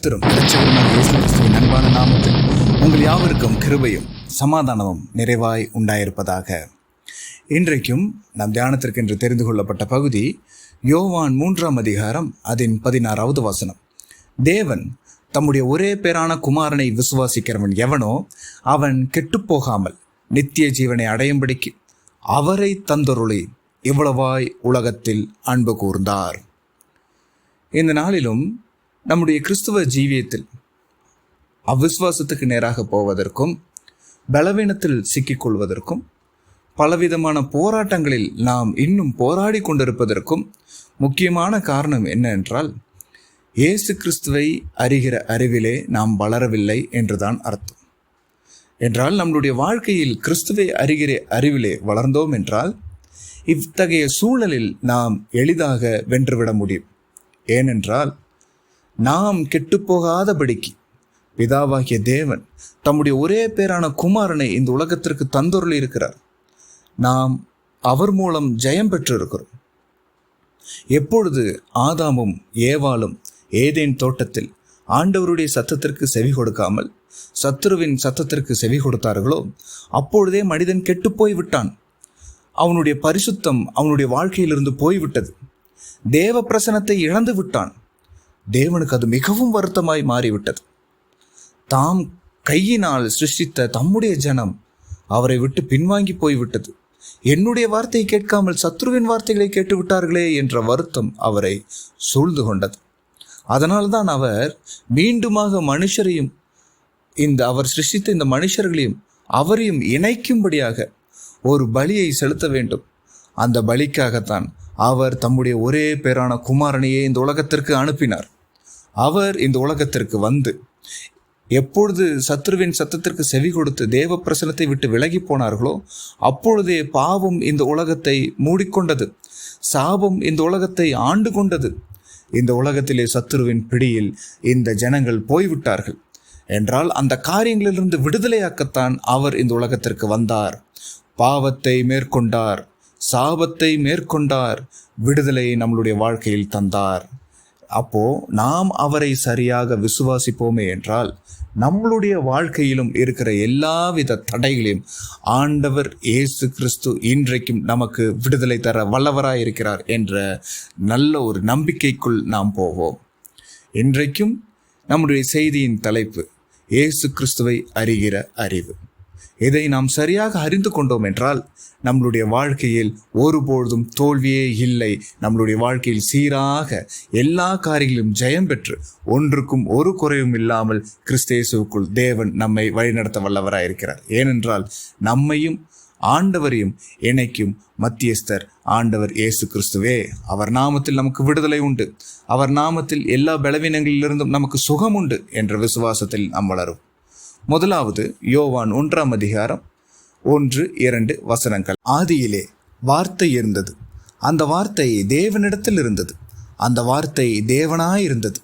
கர்த்தரும் இரட்சகருமாகிய இயேசு கிறிஸ்துவின் அன்பான நாமத்தில் உங்கள் யாவருக்கும் கிருபையும் சமாதானமும் நிறைவாய் உண்டாயிருப்பதாக. இன்றைக்கும் நம் தியானத்திற்கென்று தெரிந்து கொள்ளப்பட்ட பகுதி யோவான் 3ஆம் அதிகாரம் அதன் 16வது வசனம். தேவன் தம்முடைய ஒரே பேரான குமாரனை விசுவாசிக்கிறவன் எவனோ அவன் கெட்டுப்போகாமல் நித்திய ஜீவனை அடையும்படிக்கு அவரை தந்தருளி இவ்வளவாய் உலகத்தில் அன்பு கூர்ந்தார். இந்த நாளிலும் நம்முடைய கிறிஸ்துவ ஜீவியத்தில் அவ்விசுவாசத்துக்கு நேராக போவதற்கும் பலவீனத்தில் சிக்கிக்கொள்வதற்கும் பலவிதமான போராட்டங்களில் நாம் இன்னும் போராடி கொண்டிருப்பதற்கும் முக்கியமான காரணம் என்ன என்றால், இயேசு கிறிஸ்துவை அறிகிற அறிவிலே நாம் வளரவில்லை என்றுதான் அர்த்தம். என்றால் நம்முடைய வாழ்க்கையில் கிறிஸ்துவை அறிகிற அறிவிலே வளர்ந்தோம் என்றால் இத்தகைய சூழலில் நாம் எளிதாக வென்றுவிட முடியும். ஏனென்றால் நாம் கெட்டுப்போகாதபடிக்கு பிதாவாகிய தேவன் தம்முடைய ஒரே பேரான குமாரனை இந்த உலகத்திற்கு தந்தொருளி இருக்கிறார். நாம் அவர் மூலம் ஜெயம் பெற்றிருக்கிறோம். எப்பொழுது ஆதாமும் ஏவாளும் ஏதேன் தோட்டத்தில் ஆண்டவருடைய சத்தத்திற்கு செவி கொடுக்காமல் சத்துருவின் சத்தத்திற்கு செவி கொடுத்தார்களோ அப்பொழுதே மனிதன் கெட்டுப்போய் விட்டான். அவனுடைய பரிசுத்தம் அவனுடைய வாழ்க்கையிலிருந்து போய்விட்டது. தேவ பிரசனத்தை இழந்து விட்டான். தேவனுக்கு அது மிகவும் வருத்தமாய் மாறிவிட்டது. தாம் கையினால் சிருஷ்டித்த தம்முடைய ஜனம் அவரை விட்டு பின்வாங்கி போய்விட்டது. என்னுடைய வார்த்தையை கேட்காமல் சத்ருவின் வார்த்தைகளை கேட்டு விட்டார்களே என்ற வருத்தம் அவரை சூழ்ந்து கொண்டது. அதனால்தான் அவர் மீண்டுமாக மனுஷரையும் அவர் சிருஷ்டித்த இந்த மனுஷர்களையும் அவரையும் இணைக்கும்படியாக ஒரு பலியை செலுத்த வேண்டும். அந்த பலிக்காகத்தான் அவர் தம்முடைய ஒரே பேரான குமாரனையே இந்த உலகத்திற்கு அனுப்பினார். அவர் இந்த உலகத்திற்கு வந்து எப்பொழுது சத்ருவின் சத்தத்திற்கு செவி கொடுத்து தேவ பிரசனத்தை விட்டு விலகி போனார்களோ அப்பொழுதே பாவம் இந்த உலகத்தை மூடிக்கொண்டது. சாபம் இந்த உலகத்தை ஆண்டு கொண்டது. இந்த உலகத்திலே சத்ருவின் பிடியில் இந்த ஜனங்கள் போய்விட்டார்கள். என்றால் அந்த காரியங்களிலிருந்து விடுதலையாக்கத்தான் அவர் இந்த உலகத்திற்கு வந்தார். பாவத்தை மேற்கொண்டார், சாபத்தை மேற்கொண்டார், விடுதலையை நம்மளுடைய வாழ்க்கையில் தந்தார். அப்போ நாம் அவரை சரியாக விசுவாசிப்போமே என்றால் நம்மளுடைய வாழ்க்கையிலும் இருக்கிற எல்லாவித தடைகளையும் ஆண்டவர் இயேசு கிறிஸ்து இன்றைக்கும் நமக்கு விடுதலை தர வல்லவராயிருக்கிறார் என்ற நல்ல ஒரு நம்பிக்கைக்குள் நாம் போவோம். இன்றைக்கும் நம்முடைய செய்தியின் தலைப்பு இயேசு கிறிஸ்துவை அறிகிற அறிவு. இதை நாம் சரியாக அறிந்து கொண்டோம் என்றால் நம்மளுடைய வாழ்க்கையில் ஒருபொழுதும் தோல்வியே இல்லை. நம்மளுடைய வாழ்க்கையில் சீராக எல்லா காரியங்களிலும் ஜெயம் பெற்று ஒன்றுக்கும் ஒரு குறைவும் இல்லாமல் கிறிஸ்தேசுவுக்குள் தேவன் நம்மை வழிநடத்த வல்லவராயிருக்கிறார். ஏனென்றால் நம்மையும் ஆண்டவரையும் இணைக்கும் மத்தியஸ்தர் ஆண்டவர் இயேசு கிறிஸ்துவே. அவர் நாமத்தில் நமக்கு விடுதலை உண்டு. அவர் நாமத்தில் எல்லா பலவீனங்களிலிருந்தும் நமக்கு சுகம் உண்டு என்ற விசுவாசத்தில் நாம் வளரும். முதலாவது யோவான் 1ஆம் அதிகாரம் 1-2 வசனங்கள். ஆதியிலே வார்த்தை இருந்தது, அந்த வார்த்தை தேவனிடத்தில் இருந்தது, அந்த வார்த்தை தேவனாயிருந்தது,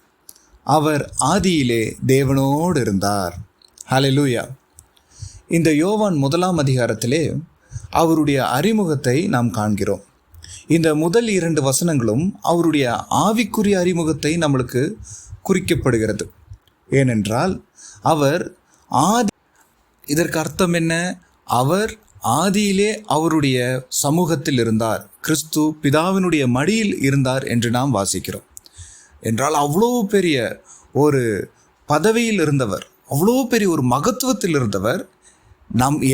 அவர் ஆதியிலே தேவனோடு இருந்தார். ஹல்லேலூயா. இந்த யோவான் 1ஆம் அதிகாரத்திலே அவருடைய அறிமுகத்தை நாம் காண்கிறோம். இந்த முதல் 2 வசனங்களும் அவருடைய ஆவிக்குரிய அறிமுகத்தை நம்மளுக்கு குறிக்கப்படுகிறது. ஏனென்றால் அவர் இதற்கு அர்த்தம் என்ன? அவர் ஆதியிலே அவருடைய சமூகத்தில் இருந்தார், கிறிஸ்து பிதாவினுடைய மடியில் இருந்தார் என்று நாம் வாசிக்கிறோம். என்றால் அவ்வளோ பெரிய ஒரு பதவியில் இருந்தவர், அவ்வளோ பெரிய ஒரு மகத்துவத்தில் இருந்தவர்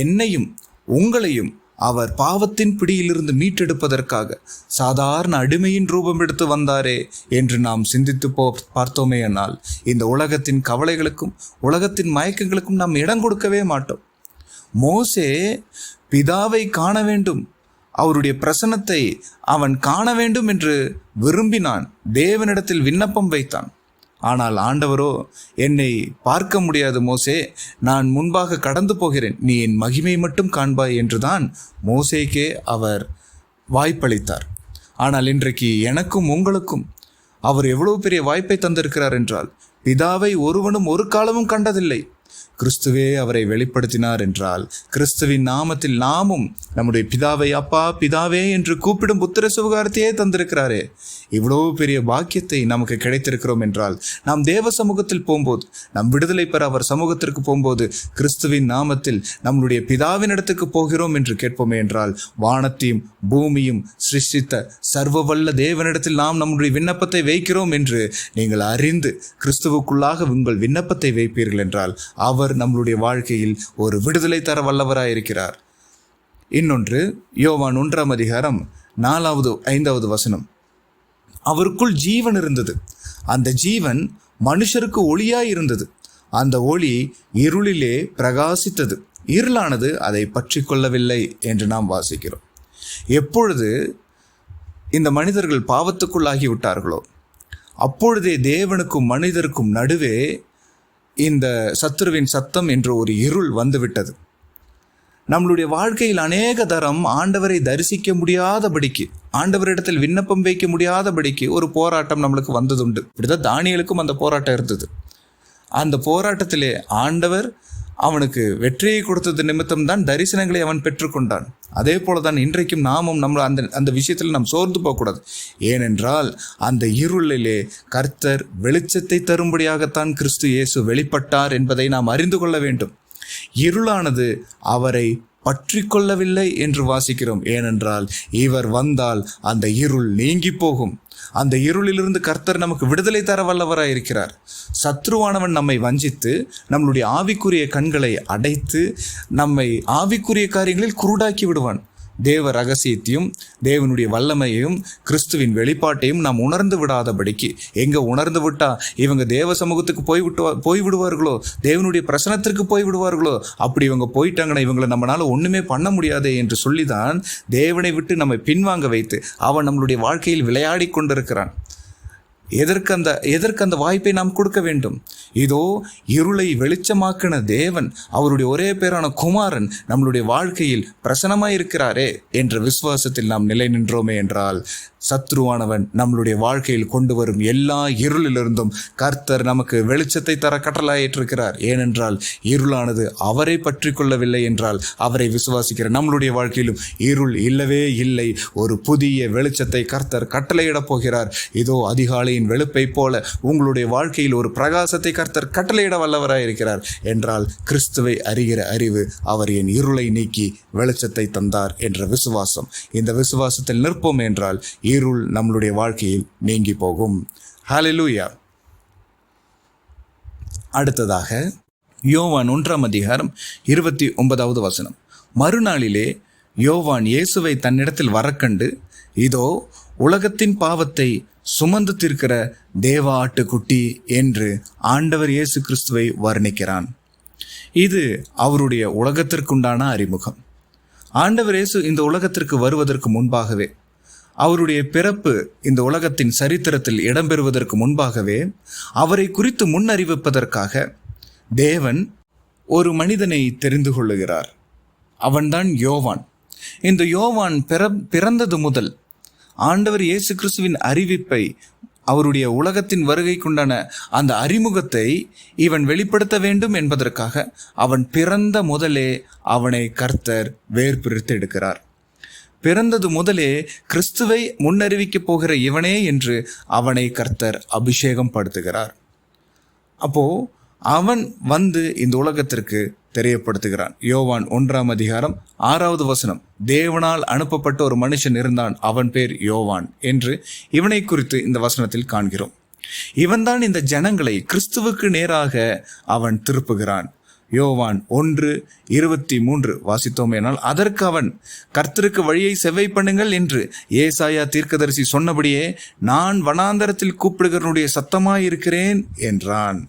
என்னையும் உங்களையும் அவர் பாவத்தின் பிடியிலிருந்து மீட்டெடுப்பதற்காக சாதாரண அடிமையின் ரூபம் எடுத்து வந்தாரே என்று நாம் சிந்தித்து பார்த்தோமே. ஆனால் இந்த உலகத்தின் கவலைகளுக்கும் உலகத்தின் மயக்கங்களுக்கும் நாம் இடம் கொடுக்கவே மாட்டோம். மோசே பிதாவை காண வேண்டும், அவருடைய பிரசன்னத்தை அவன் காண வேண்டும் என்று விரும்பினான், தேவனிடத்தில் விண்ணப்பம் வைத்தான். ஆனால் ஆண்டவரோ, என்னை பார்க்க முடியாது மோசே, நான் முன்பாக கடந்து போகிறேன், நீ என் மகிமை மட்டும் காண்பாய் என்றுதான் மோசேக்கே அவர் வாய்ப்பளித்தார். ஆனால் இன்றைக்கு எனக்கும் உங்களுக்கும் அவர் எவ்வளவு பெரிய வாய்ப்பை தந்திருக்கிறார் என்றால், பிதாவை ஒருவனும் ஒரு காலமும் கண்டதில்லை, கிறிஸ்துவே அவரை வெளிப்படுத்தினார் என்றால், கிறிஸ்துவின் நாமத்தில் நாமும் நம்முடைய பிதாவை அப்பா பிதாவே என்று கூப்பிடும் புத்திர சுவிகாரத்தையே தந்திருக்கிறாரே. இவ்வளவு பெரிய பாக்கியத்தை நமக்கு கிடைத்திருக்கிறோம் என்றால், நாம் தேவ சமூகத்தில் போகும்போது, நம் விடுதலை பெற அவர் சமூகத்திற்கு போகும்போது கிறிஸ்துவின் நாமத்தில் நம்முடைய பிதாவின் இடத்துக்கு போகிறோம் என்று கேட்போமே என்றால், வானத்தையும் பூமியும் சிருஷ்டித்த சர்வ வல்ல தேவனிடத்தில் நாம் நம்முடைய விண்ணப்பத்தை வைக்கிறோம் என்று நீங்கள் அறிந்து கிறிஸ்துவுக்குள்ளாக உங்கள் விண்ணப்பத்தை வைப்பீர்கள் என்றால், அவர் நம்மளுடைய வாழ்க்கையில் ஒரு விடுதலை தர வல்லவராயிருக்கிறார். இன்னொன்று, யோவான் 1:4-5 அவருக்குள் ஜீவன் இருந்தது, அந்த ஜீவன் மனுஷருக்கு ஒளியாய் இருந்தது, அந்த ஒளி இருளிலே பிரகாசித்தது, இருளானது அதை பற்றி கொள்ளவில்லை என்று நாம் வாசிக்கிறோம். எப்பொழுது இந்த மனிதர்கள் பாவத்துக்குள்ளாகி விட்டார்களோ அப்பொழுதே தேவனுக்கும் மனிதருக்கும் நடுவே இந்த சத்துருவின் சத்தம் என்ற ஒரு இருள் வந்துவிட்டது. நம்மளுடைய வாழ்க்கையில் அநேக தரம் ஆண்டவரை தரிசிக்க முடியாதபடிக்கு, ஆண்டவரிடத்தில் விண்ணப்பம் வைக்க முடியாதபடிக்கு ஒரு போராட்டம் நம்மளுக்கு வந்ததுண்டு. இப்படிதான் தானியேலுக்கும் அந்த போராட்டம் இருந்தது. அந்த போராட்டத்திலே ஆண்டவர் அவனுக்கு வெற்றியை கொடுத்தது நிமித்தம்தான் தரிசனங்களை அவன் பெற்றுக்கொண்டான். அதே போலதான் இன்றைக்கும் நாமும் அந்த விஷயத்தில் நாம் சோர்ந்து போகக்கூடாது. ஏனென்றால் அந்த இருளிலே கர்த்தர் வெளிச்சத்தை தரும்படியாகத்தான் கிறிஸ்து இயேசு வெளிப்பட்டார் என்பதை நாம் அறிந்து கொள்ள வேண்டும். இருளானது அவரை பற்றி கொள்ளவில்லை என்று வாசிக்கிறோம். ஏனென்றால் இவர் வந்தால் அந்த இருள் நீங்கி போகும். அந்த இருளிலிருந்து கர்த்தர் நமக்கு விடுதலை தர வல்லவராய் இருக்கிறார். சத்ருவானவன் நம்மை வஞ்சித்து நம்மளுடைய ஆவிக்குரிய கண்களை அடைத்து நம்மை ஆவிக்குரிய காரியங்களில் குருடாக்கி விடுவான். தேவ ரகசியத்தையும் தேவனுடைய வல்லமையையும் கிறிஸ்துவின் வெளிப்பாட்டையும் நாம் உணர்ந்து விடாதபடிக்கு, எங்க உணர்ந்து விட்டா இவங்க தேவ சமூகத்துக்கு போய்விடுவார்களோ, தேவனுடைய பிரசனத்திற்கு போய்விடுவார்களோ, அப்படி இவங்க போயிட்டாங்கன்னா இவங்களை நம்மளால ஒண்ணுமே பண்ண முடியாதே என்று சொல்லிதான் தேவனை விட்டு நம்மை பின்வாங்க வைத்து அவன் நம்மளுடைய வாழ்க்கையில் விளையாடி கொண்டிருக்கிறான். எதற்கு அந்த வாய்ப்பை நாம் கொடுக்க வேண்டும்? இதோ இருளை வெளிச்சமாக்கின தேவன், அவருடைய ஒரே பேரான குமாரன் நம்மளுடைய வாழ்க்கையில் பிரசன்னமாயிருக்கிறாரே என்ற விசுவாசத்தில் நாம் நிலை நின்றோமே என்றால், சத்ருவானவன் நம்மளுடைய வாழ்க்கையில் கொண்டு வரும் எல்லா இருளிலிருந்தும் கர்த்தர் நமக்கு வெளிச்சத்தை தர கட்டளையிட்டிருக்கிறார். ஏனென்றால் இருளானது அவரை பற்றி கொள்ளவில்லை என்றால், அவரை விசுவாசிக்கிற நம்மளுடைய வாழ்க்கையிலும் இருள் இல்லவே இல்லை. ஒரு புதிய வெளிச்சத்தை கர்த்தர் கட்டளையிடப் போகிறார். இதோ அதிகாலையின் வெளுப்பை போல உங்களுடைய வாழ்க்கையில் ஒரு பிரகாசத்தை கர்த்தர் கட்டளையிட வல்லவராயிருக்கிறார் என்றால், கிறிஸ்துவை அறிகிற அறிவு அவர் என் இருளை நீக்கி வெளிச்சத்தை தந்தார் என்ற விசுவாசம். இந்த விசுவாசத்தில் நிற்போம் என்றால் இருள் நம்மளுடைய வாழ்க்கையில் நீங்கி போகும். ஹல்லேலூயா. அடுத்ததாக யோவான் 1:29 மறுநாளிலே யோவான் இயேசுவை தன்னிடத்தில் வரக்கண்டு, இதோ உலகத்தின் பாவத்தை சுமந்து தீர்க்கிற தேவ ஆட்டுக்குட்டி என்று ஆண்டவர் இயேசு கிறிஸ்துவை வர்ணிக்கிறான். இது அவருடைய உலகத்திற்குண்டான அறிமுகம். ஆண்டவர் இயேசு இந்த உலகத்திற்கு வருவதற்கு முன்பாகவே, அவருடைய பிறப்பு இந்த உலகத்தின் சரித்திரத்தில் இடம்பெறுவதற்கு முன்பாகவே, அவரை குறித்து முன்னறிவிப்பதற்காக தேவன் ஒரு மனிதனை தெரிந்து கொள்ளுகிறார். அவன்தான் யோவான். இந்த யோவான் பிறந்தது முதல் ஆண்டவர் இயேசு கிறிஸ்துவின் அறிவிப்பை, அவருடைய உலகத்தின் வருகைக்குண்டான அந்த அறிமுகத்தை இவன் வெளிப்படுத்த வேண்டும் என்பதற்காக அவன் பிறந்த முதலே அவனை கர்த்தர் வேர்பிரித்து எடுக்கிறார். பிறந்தது முதலே கிறிஸ்துவை முன்னறிவிக்கப் போகிற இவனே என்று அவனை கர்த்தர் அபிஷேகம் படுத்துகிறார். அப்போ அவன் வந்து இந்த உலகத்திற்கு தெரியப்படுத்துகிறான். யோவான் 1:6 தேவனால் அனுப்பப்பட்ட ஒரு மனுஷன் இருந்தான், அவன் பேர் யோவான் என்று இவனை குறித்து இந்த வசனத்தில் காண்கிறோம். இவன்தான் இந்த ஜனங்களை கிறிஸ்துவுக்கு நேராக அவன் திருப்புகிறான். யோவான் 1:23 வாசித்தோமேனால், அதற்கு அவன், கர்த்தருக்கு வழியை செவ்வை பண்ணுங்கள் என்று ஏசாயா தீர்க்கதரிசி சொன்னபடியே நான் வனாந்தரத்தில் கூப்பிடுகிறவனுடைய சத்தமாயிருக்கிறேன் என்றான்.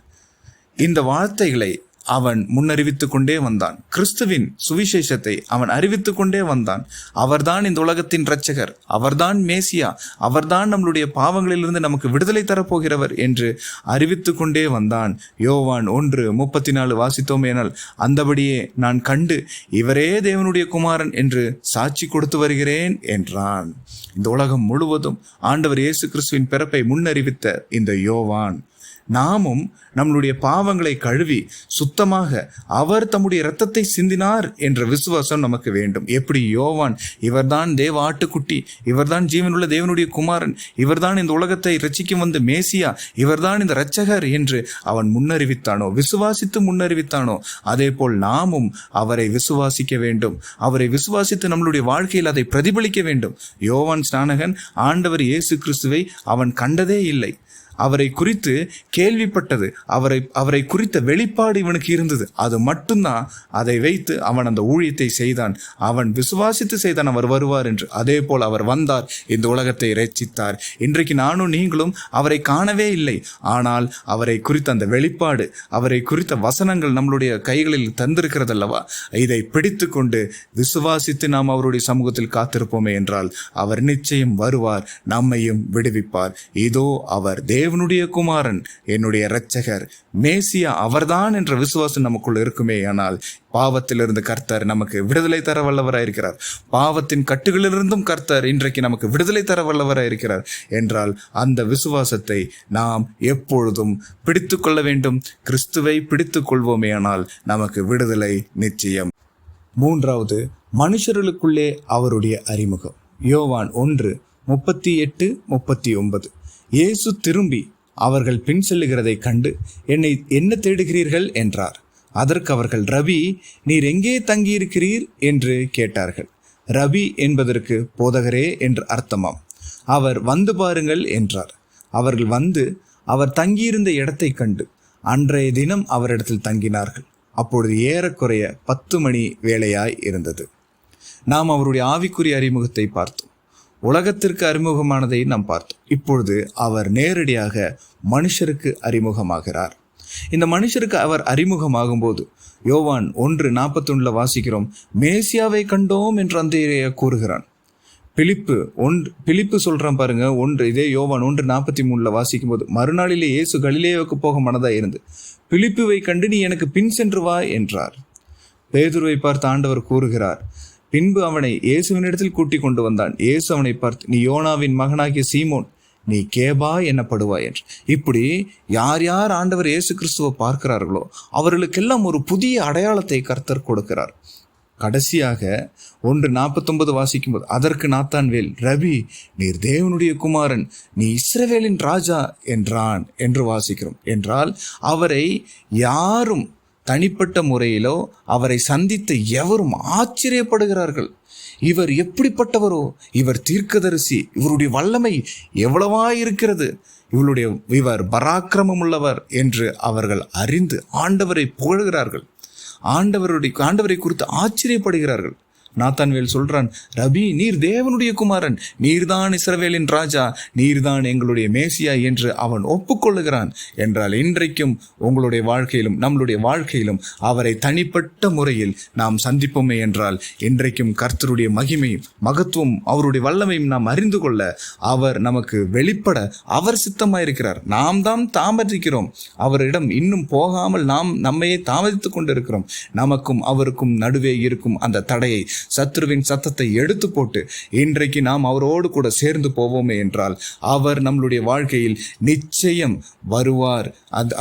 இந்த வார்த்தைகளை அவன் முன்னறிவித்துக் கொண்டே வந்தான். கிறிஸ்துவின் சுவிசேஷத்தை அவன் அறிவித்துக் கொண்டே வந்தான். அவர்தான் இந்த உலகத்தின் இரட்சகர், அவர்தான் மேசியா, அவர்தான் நம்மளுடைய பாவங்களிலிருந்து நமக்கு விடுதலை தரப்போகிறவர் என்று அறிவித்துக் கொண்டே வந்தான். யோவான் 1:34 வாசித்தோமேனால், அந்தபடியே நான் கண்டு இவரே தேவனுடைய குமாரன் என்று சாட்சி கொடுத்து வருகிறேன் என்றான். இந்த உலகம் முழுவதும் ஆண்டவர் இயேசு கிறிஸ்துவின் பிறப்பை முன்னறிவித்த இந்த யோவான் நாமும் நம்மளுடைய பாவங்களை கழுவி சுத்தமாக அவர் தம்முடைய இரத்தத்தை சிந்தினார் என்ற விசுவாசம் நமக்கு வேண்டும். எப்படி யோவான் இவர்தான் தேவ ஆட்டுக்குட்டி, இவர்தான் ஜீவனுள்ள தேவனுடைய குமாரன், இவர்தான் இந்த உலகத்தை இரட்சிக்கும் வந்த மேசியா, இவர்தான் இந்த இரட்சகர் என்று அவன் முன்னறிவித்தானோ, விசுவாசித்து முன்னறிவித்தானோ, அதே போல் நாமும் அவரை விசுவாசிக்க வேண்டும். அவரை விசுவாசித்து நம்மளுடைய வாழ்க்கையில் அதை பிரதிபலிக்க வேண்டும். யோவான் ஸ்நானகன் ஆண்டவர் இயேசு கிறிஸ்துவை அவன் கண்டதே இல்லை. அவரை குறித்து கேள்விப்பட்டது, அவரை குறித்த வெளிப்பாடு இவனுக்கு இருந்தது. அது மட்டும்தான் அதை வைத்து அவன் அந்த ஊழியத்தை செய்தான். அவன் விசுவாசித்து செய்தான் அவர் வருவார் என்று. அதே போல் அவர் வந்தார், இந்த உலகத்தை இரட்சித்தார். இன்றைக்கு நானும் நீங்களும் அவரை காணவே இல்லை, ஆனால் அவரை குறித்த அந்த வெளிப்பாடு, அவரை குறித்த வசனங்கள் நம்மளுடைய கைகளில் தந்திருக்கிறதல்லவா, இதை பிடித்து கொண்டு விசுவாசித்து நாம் அவருடைய சமூகத்தில் காத்திருப்போமே என்றால் அவர் நிச்சயம் வருவார், நம்மையும் விடுவிப்பார். இதோ அவர் தேவனுடைய குமாரன், என்னுடைய இரட்சகர் மேசியா அவர்தான் என்ற விசுவாசம் நமக்குள்ள இருக்குமே. ஆனால் பாவத்திலிருந்து கர்த்தர் நமக்கு விடுதலை தர வல்லவராயிருக்கிறார். பாவத்தின் கட்டுகளிலிருந்தும் கர்த்தர் இன்றைக்கு நமக்கு விடுதலை தர வல்லவராயிருக்கிறார் என்றால் அந்த விசுவாசத்தை நாம் எப்பொழுதும் பிடித்து கொள்ள வேண்டும். கிறிஸ்துவை பிடித்து கொள்வோமே ஆனால் நமக்கு விடுதலை நிச்சயம். மூன்றாவது, மனுஷர்களுக்குள்ளே அவருடைய அறிமுகம். யோவான் 1:38-39. இயேசு திரும்பி அவர்கள் பின் செல்லுகிறதை கண்டு, என்னை என்ன தேடுகிறீர்கள் என்றார். அதற்கு அவர்கள், ரபி, நீர் எங்கே தங்கியிருக்கிறீர் என்று கேட்டார்கள். ரபி என்பதற்கு போதகரே என்று அர்த்தமாம். அவர் வந்து பாருங்கள் என்றார். அவர்கள் வந்து அவர் தங்கியிருந்த இடத்தை கண்டு அன்றைய தினம் அவரிடத்தில் தங்கினார்கள். அப்பொழுது ஏறக்குறைய 10 மணி வேளையாய் இருந்தது. நாம் அவருடைய ஆவிக்குரிய அறிமுகத்தை பார்த்தோம். உலகத்திற்கு அறிமுகமானதை நாம் பார்த்தோம். இப்பொழுது அவர் நேரடியாக மனுஷருக்கு அறிமுகமாகிறார். இந்த மனுஷருக்கு அவர் அறிமுகமாகும் போது யோவான் 1:41 வாசிக்கிறோம், மேசியாவை கண்டோம் என்று அந்திரேயா கூறுகிறான். பிலிப்பு சொல்றான் பாருங்க, இதே யோவான் 1:43 வாசிக்கும் போது, மறுநாளிலே இயேசு கலிலேயாவுக்கு போக மனதா இருந்து பிலிப்புவை கண்டு, நீ எனக்கு பின் சென்று வா என்றார். பேதுருவை பார்த்து ஆண்டவர் கூறுகிறார், பின்பு அவனை இயேசுவினிடத்தில் கூட்டிக் கொண்டு வந்தான். இயேசு அவனை பார்த்து, நீ யோனாவின் மகனாகிய சீமோன், நீ கேபா என்னப்படுவாய் என்று. இப்படி யார் யார் ஆண்டவர் இயேசு கிறிஸ்துவை பார்க்கிறார்களோ அவர்களுக்கெல்லாம் ஒரு புதிய அடையாளத்தை கர்த்தர் கொடுக்கிறார். கடைசியாக 1:49 வாசிக்கும் போது, அதற்கு நாத்தான்வேல், ரபி, நீர் தேவனுடைய குமாரன், நீ இஸ்ரவேலின் ராஜா என்றான் என்று வாசிக்கிறோம். என்றால் அவரை யாரும் தனிப்பட்ட முறையிலோ அவரை சந்தித்த எவரும் ஆச்சரியப்படுகிறார்கள். இவர் எப்படிப்பட்டவரோ, இவர் தீர்க்கதரிசி, இவருடைய வல்லமை எவ்வளவாயிருக்கிறது, இவர் பராக்கிரமம் உள்ளவர் என்று அவர்கள் அறிந்து ஆண்டவரை புகழ்கிறார்கள். ஆண்டவரை குறித்து ஆச்சரியப்படுகிறார்கள். நாத்தான்வேல் சொல்றான், ரபி, நீர் தேவனுடைய குமாரன், நீர்தான் இஸ்ரவேலின் ராஜா, நீர்தான் எங்களுடைய மேசியா என்று அவன் ஒப்புக்கொள்ளுகிறான். என்றால் இன்றைக்கும் உங்களுடைய வாழ்க்கையிலும் நம்மளுடைய வாழ்க்கையிலும் அவரை தனிப்பட்ட முறையில் நாம் சந்திப்போமே என்றால் இன்றைக்கும் கர்த்தருடைய மகிமையும் மகத்துவம் அவருடைய வல்லமையும் நாம் அறிந்து கொள்ள அவர் நமக்கு வெளிப்பட அவர் சித்தமாயிருக்கிறார். நாம் தான் தாமதிக்கிறோம், அவரிடம் இன்னும் போகாமல் நாம் நம்மையே தாமதித்து கொண்டிருக்கிறோம். நமக்கும் அவருக்கும் நடுவே இருக்கும் அந்த தடையை, சத்ருவின் சத்தத்தை எடுத்து போட்டு இன்றைக்கு நாம் அவரோடு கூட சேர்ந்து போவோமே என்றால் அவர் நம்மளுடைய வாழ்க்கையில் நிச்சயம் வருவார்.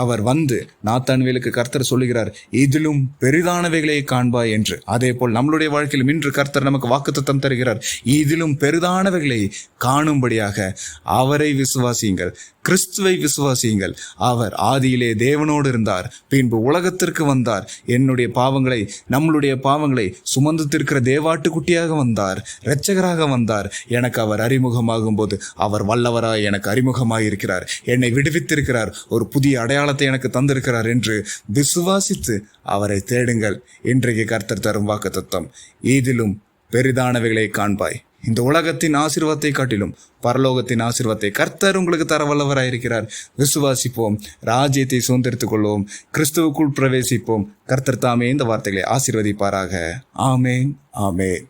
அவர் வந்து நாத்தான்வேலுக்கு கர்த்தர் சொல்லுகிறார், இதிலும் பெரிதானவைகளை காண்பாய் என்று. அதே போல் நம்மளுடைய வாழ்க்கையிலும் இன்று கர்த்தர் நமக்கு வாக்குத்தத்தம் தருகிறார், இதிலும் பெரிதானவைகளை காணும்படியாக அவரை விசுவாசியுங்கள், கிறிஸ்துவை விசுவாசியுங்கள். அவர் ஆதியிலே தேவனோடு இருந்தார், பின்பு உலகத்திற்கு வந்தார், என்னுடைய பாவங்களை நம்மளுடைய பாவங்களை சுமந்து தீர்க்கிற தேவாட்டுக்குட்டியாக வந்தார், இரட்சகராக வந்தார். எனக்கு அவர் அறிமுகமாகும் போது அவர் வல்லவராய் எனக்கு அறிமுகமாயிருக்கிறார், என்னை விடுவித்திருக்கிறார், ஒரு புதிய அடையாளத்தை எனக்கு தந்திருக்கிறார் என்று விசுவாசித்து அவரை தேடுங்கள். இன்றைக்கு கர்த்தர் தரும் வாக்குத்தத்தம், இதிலும் பெரிதானவைகளை காண்பாய். இந்த உலகத்தின் ஆசீர்வாதத்தை காட்டிலும் பரலோகத்தின் ஆசீர்வாதத்தை கர்த்தர் உங்களுக்கு தர வல்லவராயிருக்கிறார். விசுவாசிப்போம், ராஜ்யத்தை சுதந்திரித்துக் கொள்வோம், கிறிஸ்துவுக்குள் பிரவேசிப்போம். கர்த்தர் தாமே இந்த வார்த்தைகளை ஆசீர்வதிப்பாராக. ஆமேன், ஆமேன்.